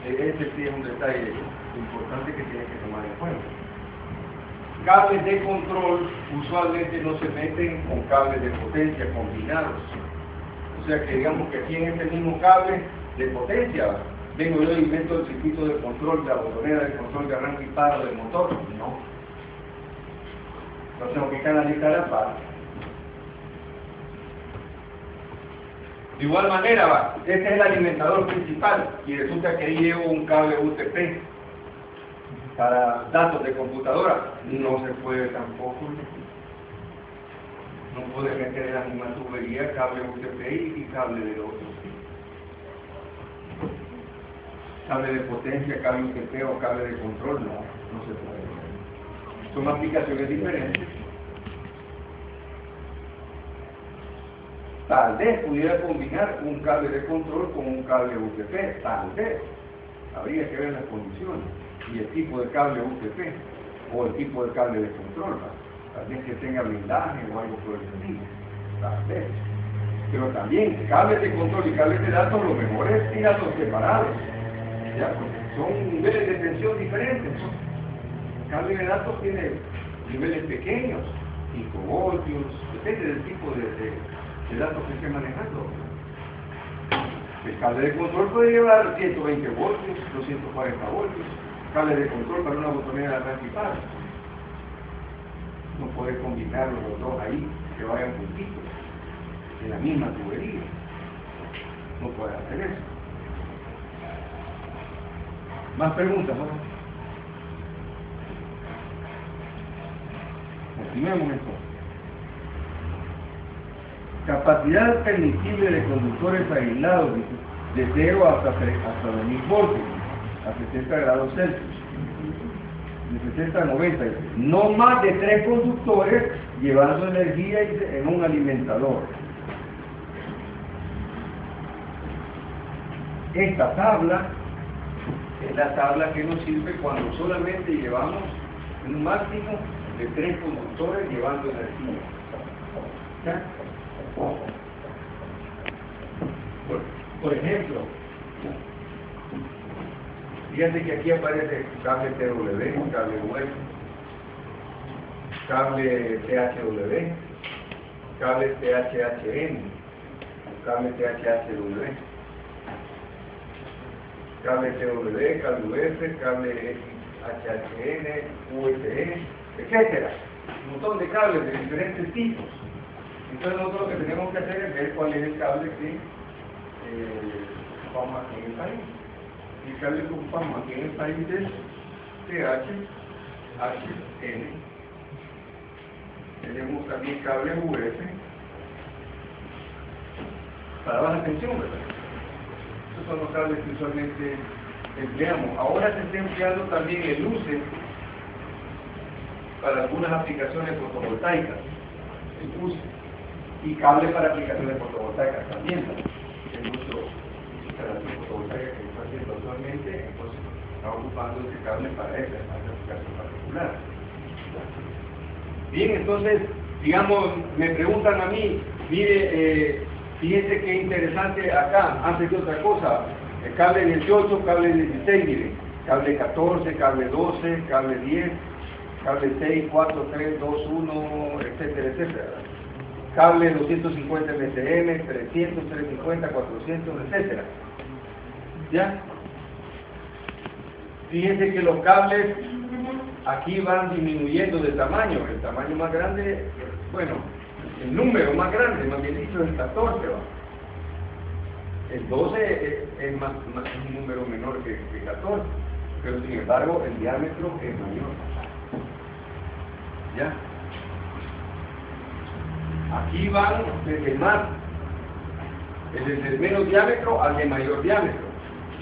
Ese sí es un detalle importante que tiene que tomar en cuenta. Cables de control usualmente no se meten con cables de potencia combinados. O sea que digamos que aquí en este mismo cable de potencia, vengo yo y meto el circuito de control, la botonera de control de arranque y paro del motor. No. Lo tengo que canalizar aparte. De igual manera, va, este es el alimentador principal y resulta que ahí llevo un cable UTP para datos de computadora. No se puede tampoco. No puede meter en la misma tubería cable UTP y cable del otro. Cable de potencia, cable UTP o cable de control, no se puede. Son aplicaciones diferentes. Tal vez pudiera combinar un cable de control con un cable UTP, tal vez. Habría que ver las condiciones y el tipo de cable UTP o el tipo de cable de control, ¿va? Tal vez que tenga blindaje o algo por el estilo, tal vez. Pero también cables de control y cables de datos, lo mejor es tirarlos separados, ¿ya? Porque son niveles de tensión diferentes. El cable de datos tiene niveles pequeños, 5 voltios, depende del tipo de datos que esté manejando. El cable de control puede llevar 120 voltios, 240 voltios. Cable de control para una botonera de arranque y paro. No puede combinarlos los dos ahí, que vayan juntitos, en la misma tubería. No puede hacer eso. ¿Más preguntas, no? Continuemos entonces. Capacidad permisible de conductores aislados de 0 hasta 2000 voltios a 60 grados Celsius, de 60 a 90, no más de 3 conductores llevando energía en un alimentador. Esta tabla es la tabla que nos sirve cuando solamente llevamos un máximo de 3 conductores llevando energía. ¿Ya? Por ejemplo, fíjense que aquí aparece cable TW, cable web, cable THW, cable THHN, cable THHW, cable TW, cable UF, cable HHN, USB, etcétera. Un montón de cables de diferentes tipos. Entonces nosotros lo que tenemos que hacer es ver cuál es el cable que ocupamos aquí en el país. Y el cable que ocupamos aquí en el país es THHN. Tenemos también cable UF para baja tensión, ¿verdad? Estos son los cables que usualmente empleamos. Ahora se está empleando también el UCE para algunas aplicaciones fotovoltaicas. El UCE. Y cable para aplicaciones fotovoltaicas también. El uso de instalación fotovoltaica que está haciendo actualmente, entonces está ocupando ese cable para esa aplicación particular. Bien, entonces, digamos, me preguntan a mí, mire, fíjense qué interesante acá, antes de otra cosa, el cable 18, cable 16, mire, cable 14, cable 12, cable 10, cable 6, 4, 3, 2, 1, etcétera, etcétera. Cable 250 MCM, 300, 350, 400, etcétera. ¿Ya? Fíjense que los cables aquí van disminuyendo de tamaño. El tamaño más grande, bueno, el número más grande, más bien dicho, es el 14, ¿va? El 12 es un número menor que 14, pero sin embargo el diámetro es mayor. ¿Ya? Aquí van desde el menos diámetro al de mayor diámetro.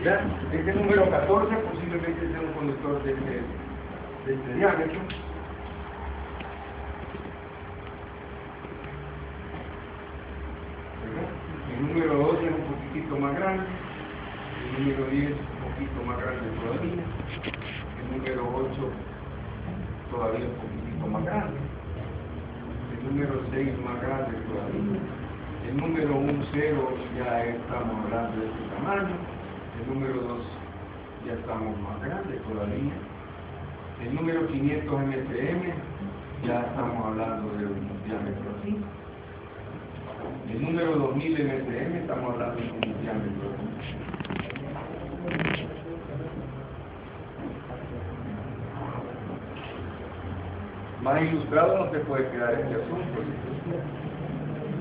¿Ya? Este número 14 posiblemente sea un conductor de este diámetro. El número 12 es un poquitito más grande. El número 10 es un poquito más grande todavía. El número 8 todavía un poquitito más grande. El número 6 más grande todavía. El número 1, 0 ya estamos hablando de este tamaño. El número 2 ya estamos más grandes con la línea. El número 500 MCM, ya estamos hablando de un diámetro así. El número 2000 MCM, estamos hablando de un diámetro así. Más ilustrado no se puede quedar este asunto.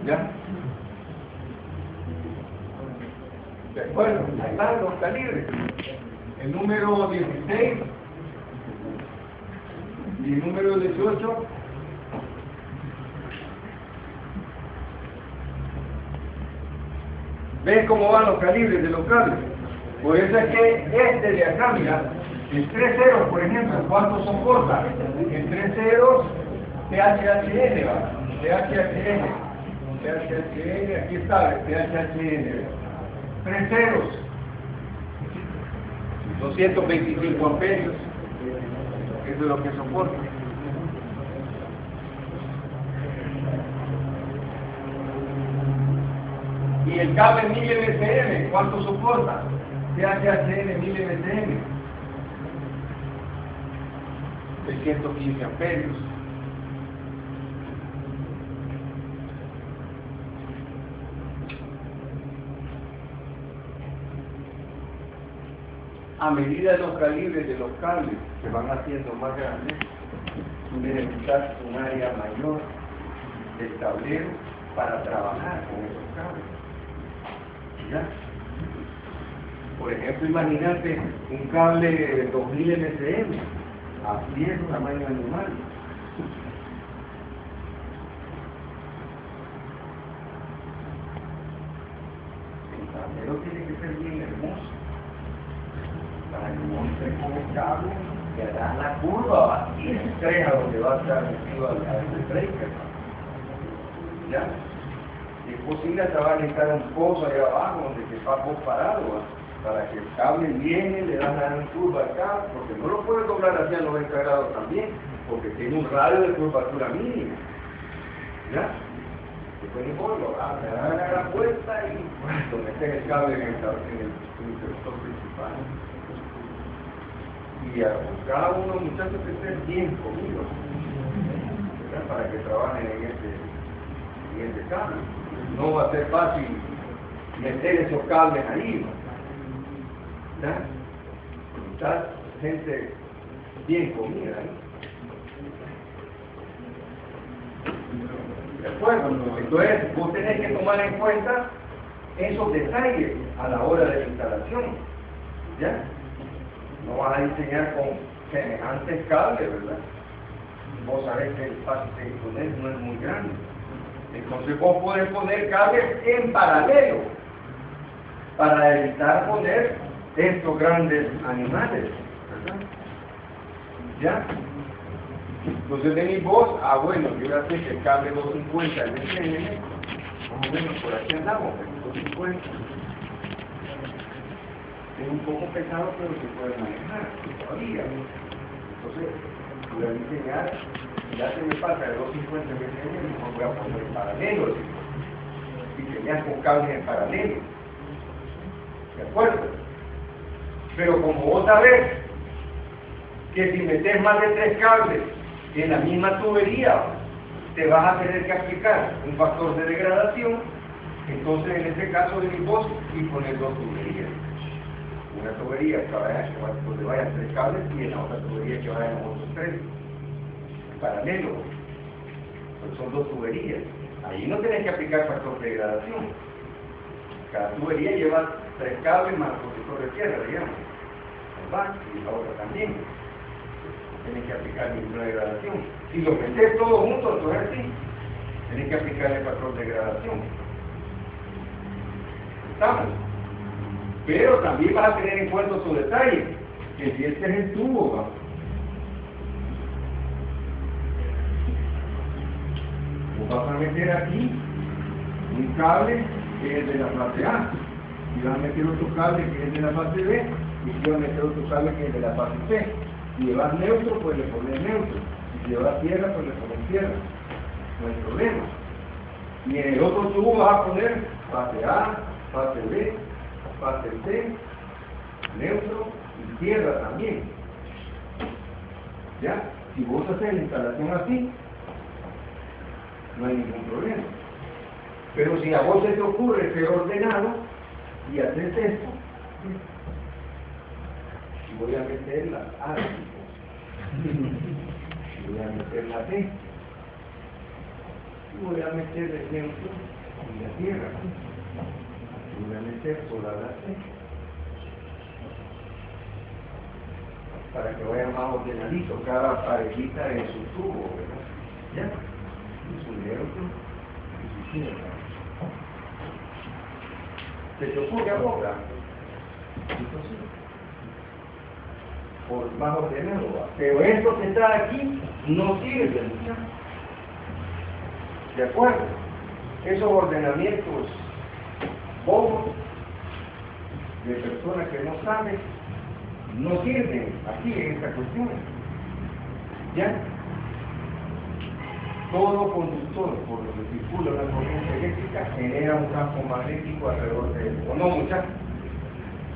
¿Ya? Bueno, ahí están los calibres. El número 16 y el número 18. ¿Ven cómo van los calibres de los cables? Por eso es que este de acá, mira, el 3 ceros, por ejemplo, ¿cuánto soporta? El 3 ceros, THHN, va. THHN, aquí está, el THHN. 3 ceros. 225 amperios. Eso es lo que soporta. Y el cable 1000 MCM, ¿cuánto soporta? THHN 1000 MCM. 615 amperios. A medida de los calibres de los cables se van haciendo más grandes, tú necesitas un área mayor del tablero para trabajar con esos cables. ¿Ya? Por ejemplo, imagínate un cable de 2000 MCM, así es un tamaño animal. El tablero tiene que ser bien hermoso, para que monte con el cable que da la curva y estrella donde va a estar metido al breaker. ¿Ya? Si es posible, hasta va a necesitar un pozo ahí abajo donde se va parado, ¿va? Para que el cable viene, le dan la curva acá, porque no lo puede doblar hacia 90 grados también, porque tiene un radio de curvatura mínima. ¿Ya? Después ni modo, le dan la vuelta y bueno, meten el cable en el interruptor principal. Y a cada uno de los muchachos que estén bien conmigo, ¿verdad? Para que trabajen en este cable. No va a ser fácil meter esos cables ahí, ¿no? ¿Ya? Está gente bien comida ahí. ¿De acuerdo? Entonces, vos tenés que tomar en cuenta esos detalles a la hora de la instalación. ¿Ya? No vas a diseñar con semejantes cables, ¿verdad? Vos sabés que el espacio que poner no es muy grande. Entonces vos podés poner cables en paralelo para evitar poner estos grandes animales, ¿verdad? ¿Ya? Entonces venís vos, bueno, yo ya sé que el cable 250 es de más o menos por aquí andamos, 250. Es un poco pesado, pero se puede manejar todavía. Entonces, voy a diseñar, ya se me pasa de 250 mm, no voy a poner en paralelo, diseñar con cables en paralelo. ¿De acuerdo? Pero como vos sabés que si metes más de 3 cables en la misma tubería, te vas a tener que aplicar un factor de degradación, entonces en este caso venís vos y pones 2 tuberías. Una tubería que vaya donde vayan 3 cables y en la otra tubería que vayan los otros 3 paralelo, pues son 2 tuberías. Ahí no tenés que aplicar factor de degradación. Cada tubería lleva 3 cables más protector de tierra, digamos, ¿verdad? Y la otra también. Tenés que aplicar ninguna degradación. Si lo metés todo junto, entonces sí, tenés que aplicar el factor de degradación. ¿Estamos? Pero también vas a tener en cuenta su detalle, que si este es el tubo, ¿va? Vos vas a meter aquí un cable que es de la fase A, y vas a meter otro cable que es de la fase B, y vas a meter otro cable que es de la fase C. Si llevas neutro, pues le pones neutro, si llevas tierra, pues le pones tierra, no hay problema. Y en el otro tubo vas a poner fase A, fase B, fase C, neutro y tierra también. ¿Ya? Si vos haces la instalación así, no hay ningún problema. Pero si a vos se te ocurre ser ordenado y haces esto, y voy a meter las A, y voy a meter la B, y voy a meter el neutro y la tierra, y voy a meter toda la C, para que vaya más ordenadito cada parejita en su tubo, ¿verdad? ¿Ya? Y su neutro y su tierra. ¿Se te ocurre ahora? Entonces, por más ordenado, pero esto que está aquí no sirve, muchachos. ¿De acuerdo? Esos ordenamientos bobos de personas que no saben no sirven aquí en esta cuestión. ¿Ya? Todo conductor por lo que circula una corriente eléctrica genera un campo magnético alrededor de él. ¿O no, muchachos?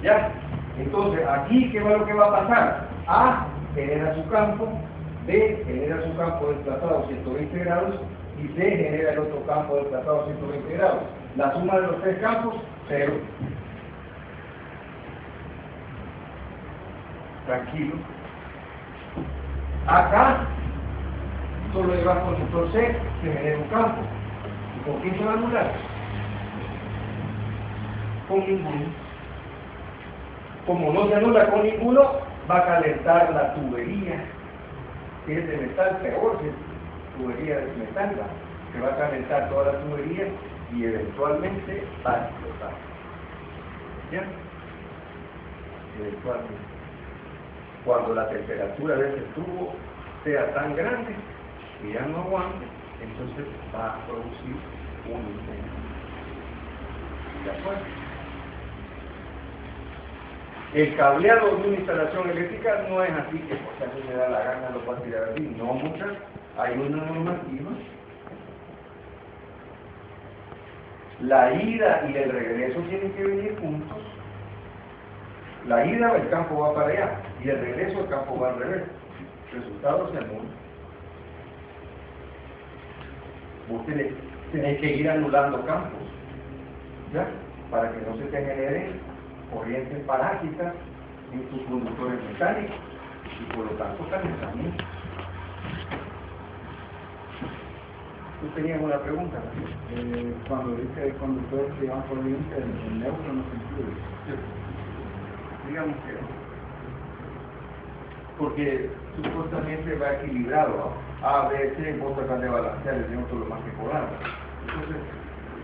¿Ya? Entonces, aquí, ¿qué va lo que va a pasar? A genera su campo, B genera su campo desplazado 120 grados y C genera el otro campo desplazado 120 grados. La suma de los tres campos, 0. Tranquilo. Acá solo lleva conductor C, se genera un campo. ¿Y con quién se va a anular? Con ninguno. Como no se anula con ninguno, va a calentar la tubería, que es de metal, peor que tubería de metal, se va a calentar toda la tubería y eventualmente va a explotar. ¿Ya? Eventualmente. Cuando la temperatura de ese tubo sea tan grande que ya no aguante, entonces va a producir un incendio. ¿De acuerdo? El cableado de una instalación eléctrica no es así que porque a mí me da la gana lo va a tirar así. No, muchas. Hay una normativa. La ida y el regreso tienen que venir juntos. La ida, el campo va para allá, y el regreso, el campo va al revés. Resultado se anula. Vos tenés que ir anulando campos, ¿ya? Para que no se te generen corrientes parásitas en tus conductores mecánicos y por lo tanto calentamiento. ¿Tú tenías una pregunta? Cuando dice el conductor que va por corriente, el neutro no se incluye. Sí. Digamos que no. Porque supuestamente va equilibrado, ¿no? A, B, C, vos tratás de balancear el neutro lo más que podamos. Entonces,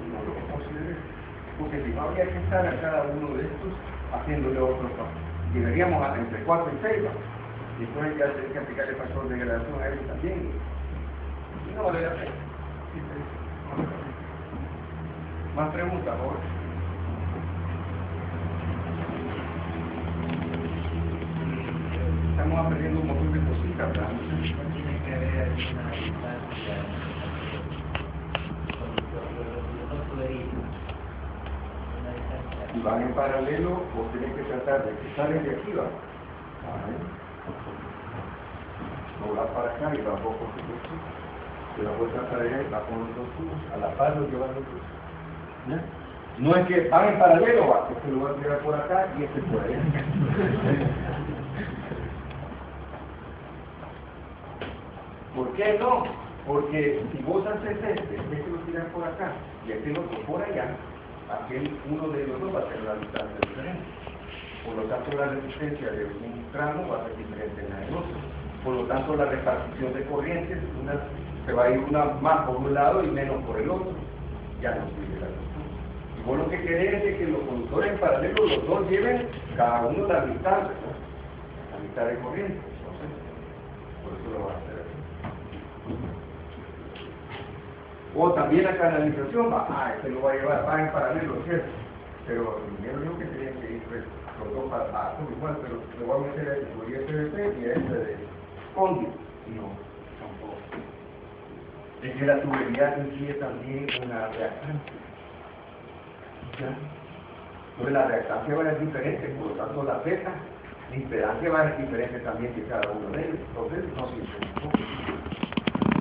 no lo consideré. Porque si no habría que estar a cada uno de estos haciéndole otro paso. Llegaríamos a entre 4 y 6, ¿no? Y después ya hay que aplicar el factor de degradación a él también. Y no vale la pena. Sí, sí. Más preguntas, ahora. Estamos aprendiendo un montón de cositas, ¿verdad? Tiene que haber alguna distancia con los tuberistas. Y van en paralelo, vos tenés que tratar de que salen de aquí, ¿va? Doblar para acá y va un poco de la vuelta para allá y va con los dos tubos, a la par lo llevan los dos. ¿Ya? No es que van en paralelo, va, este lo va a tirar por acá y este por allá. ¿Por qué no? Porque si vos haces este lo tiras por acá y este lo por allá, aquel uno de los dos va a tener una distancia diferente. Por lo tanto, la resistencia de un tramo va a ser diferente en la del otro. Por lo tanto, la repartición de corrientes, se va a ir una más por un lado y menos por el otro. Ya no sirve la cuestión. Y vos lo que querés es de que los conductores en paralelo, los dos lleven cada uno la mitad, ¿no? La mitad de corriente. Entonces, por eso lo va a hacer así. O también la canalización va, este lo va a llevar, va en paralelo, ¿cierto? Pero primero digo que tienen que ir los dos para igual, pero le voy a meter a este por ISDP y a este de conduit. No, tampoco. Es que la tubería incluye también una reactante. ¿Ya? Entonces la reactancia va a ser diferente, por lo tanto la Z, la impedancia va a ser diferente también que cada uno de ellos. Entonces no sirve.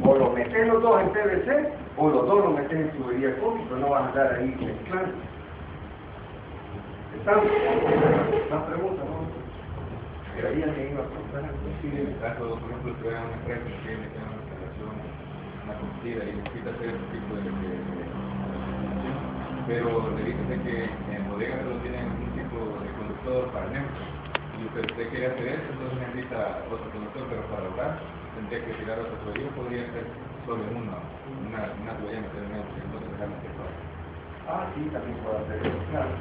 O lo metes los dos en PVC, o los dos lo metes en tubería cómico, no vas a andar ahí mezclando. ¿Estamos? Más preguntas, ¿no? Creía que iba a preguntar. Sí, en el caso, por ejemplo, que vean una empresa que tiene una instalación, una construida y necesita hacer ese tipo de instalación, pero le dice que en bodegas solo tienen un tipo de conductor para neutro, y usted quiere hacer eso, entonces necesita otro conductor, pero para ahorrar tendría que tirar otro tubería, podría ser solo en una tubería meter en neutro, y entonces dejarla que todo. Ah, sí, también puedo hacer eso, claro.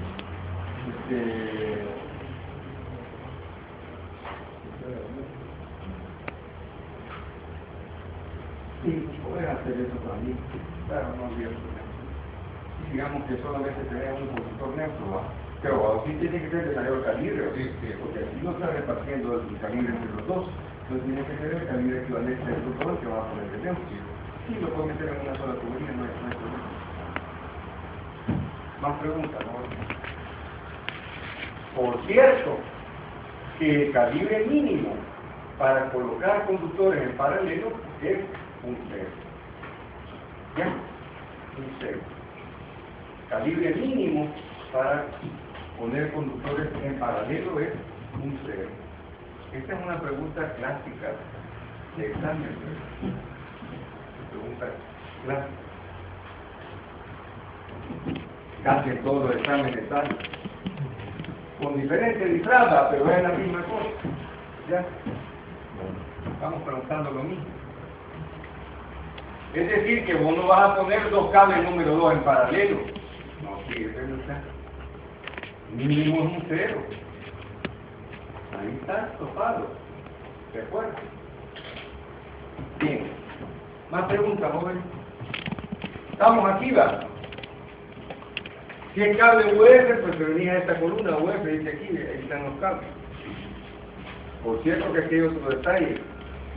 Sí, puedes hacer eso también, claro, no había problema. Digamos que solamente tenés un conductor neutro, ¿va? Pero sí tiene que ser de mayor calibre, Sí, sí. porque así no está repartiendo el calibre entre los dos, entonces tiene que ser el calibre equivalente del conductor que va a poner de neutro. Sí, lo puedes meter en una sola tubería, no hay problema. Más preguntas, ¿no? Por cierto, que el calibre mínimo para colocar conductores en paralelo es un 0. ¿Ya? Un 0. Calibre mínimo para poner conductores en paralelo es un 0. Esta es una pregunta clásica de examen. Pregunta clásica. Casi en todos los exámenes están con diferente disfraz, pero es la misma cosa. ¿Ya? Estamos preguntando lo mismo. Es decir, que vos no vas a poner dos cables número 2 en paralelo. No, sí, eso no está. Mínimo es un 0. Ahí está, topado. ¿De acuerdo? Bien. Más preguntas, joven. Estamos aquí, ¿va? Si es cable UF, pues se venía a esta columna UF, dice aquí, ahí están los cables. Por cierto que aquí hay otro detalle.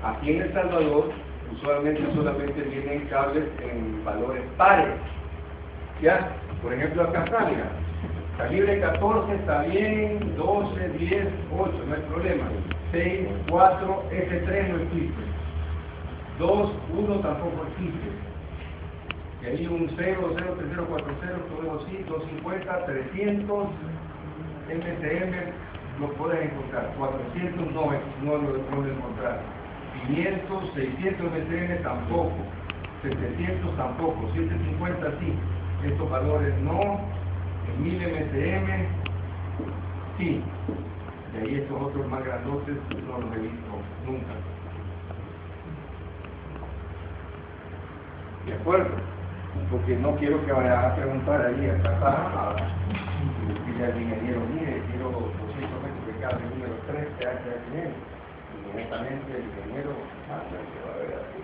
Aquí en El Salvador, usualmente solamente vienen cables en valores pares. ¿Ya? Por ejemplo, acá está, mira. Calibre 14 está bien, 12, 10, 8, no hay problema. 6, 4, S3 no existe. 2, 1 tampoco existe. Y ahí un 0, 0, 3, 0, 4, 0, todo así, 250, 300, MTM lo puedes encontrar. 400 no lo puedes encontrar. 500, 600 MTM tampoco. 700 tampoco. 750 sí. Estos valores no. 1000 MTM sí. Y ahí estos otros más grandotes no los he visto nunca. ¿De acuerdo? Porque no quiero que vayan a preguntar ahí a casa y decirle al ingeniero, mire, quiero 200 metros de cable número 3 que hace bien. Inmediatamente el ingeniero manda que va a ver así.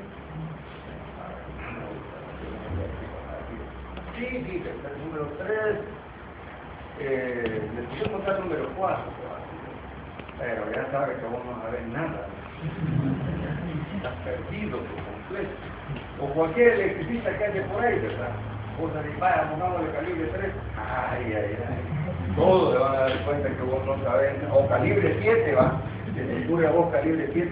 Sí, dice, el número 3, necesito contar el número 4, pero ya sabe que vos no sabés nada. Estás perdido por completo. O cualquier electricista que haya por ahí, ¿verdad? Vos decís, vaya, pongámosle calibre 3. Ay, ay, ay. Todos se van a dar cuenta que vos no sabés. O calibre 7, va. Se te ocurre a vos calibre 7.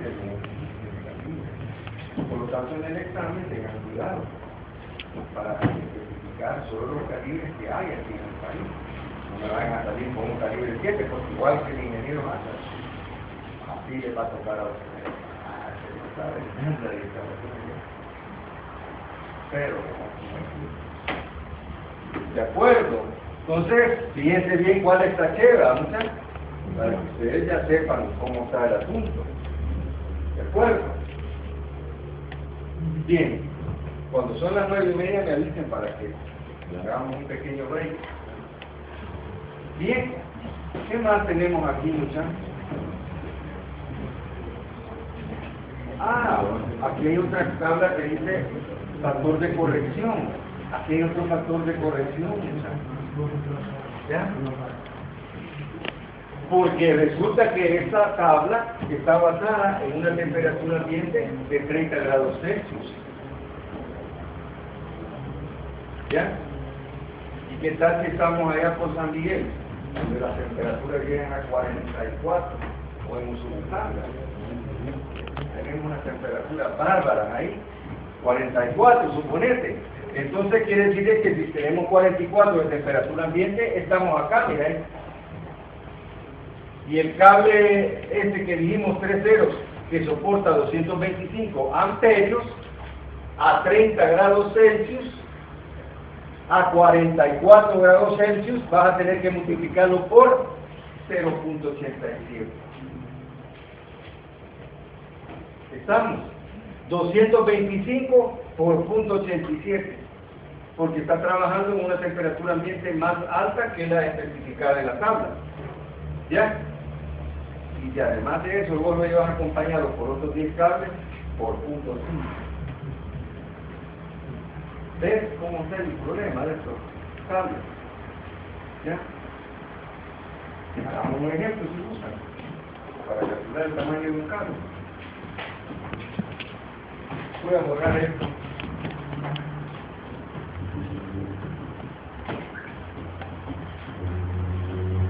Por lo tanto, en el examen tengan cuidado para especificar solo los calibres que hay aquí en el país. No me vayan a salir con un calibre 7, porque igual que el ingeniero Massa, así le va a tocar a usted. No sabe nada de instalación. Pero, ¿de acuerdo? Entonces, fíjense bien cuál es esta cheva, muchachos, para que ustedes ya sepan cómo está el asunto. ¿De acuerdo? Bien, cuando son las 9:30 me avisen para que hagamos un pequeño break. Bien, ¿qué más tenemos aquí, muchachos? Ah, aquí hay otra tabla que dice factor de corrección. Aquí hay otro factor de corrección, ¿ya? Porque resulta que esta tabla está basada en una temperatura ambiente de 30 grados Celsius. ¿Ya? ¿Y qué tal si estamos allá por San Miguel? donde las temperaturas llegan a 44 o en Usulutanga. Tenemos unas temperaturas bárbaras ahí, 44, suponete. Entonces quiere decir que si tenemos 44 de temperatura ambiente, estamos acá, mira ahí. Y el cable este que dijimos 3 ceros, que soporta 225 amperios, a 30 grados Celsius, a 44 grados Celsius, vas a tener que multiplicarlo por 0.87. Estamos 225 por 0.87, porque está trabajando en una temperatura ambiente más alta que la especificada en la tabla. ¿Ya? Y además de eso, luego lo llevas acompañado por otros 10 cables por 0.5. ¿Ves cómo está el problema de estos cables? ¿Ya? Hagamos un ejemplo si usan para calcular el tamaño de un cable. Voy a borrar esto.